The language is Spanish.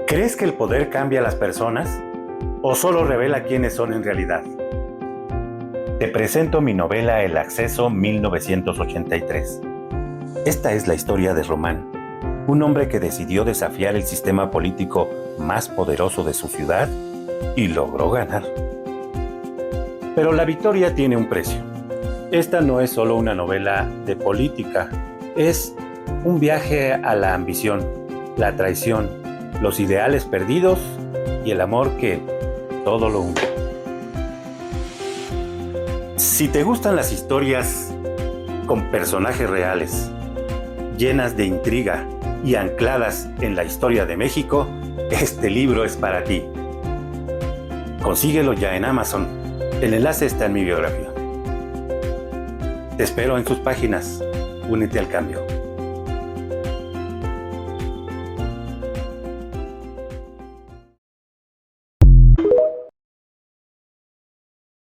¿Crees que el poder cambia a las personas o solo revela quiénes son en realidad? Te presento mi novela El Acceso 1983. Esta es la historia de Román, un hombre que decidió desafiar el sistema político más poderoso de su ciudad y logró ganar. Pero la victoria tiene un precio. Esta no es solo una novela de política, es un viaje a la ambición, la traición, los ideales perdidos y el amor que todo lo une. Si te gustan las historias con personajes reales, llenas de intriga y ancladas en la historia de México, este libro es para ti. Consíguelo ya en Amazon. El enlace está en mi biografía. Te espero en sus páginas. Únete al cambio.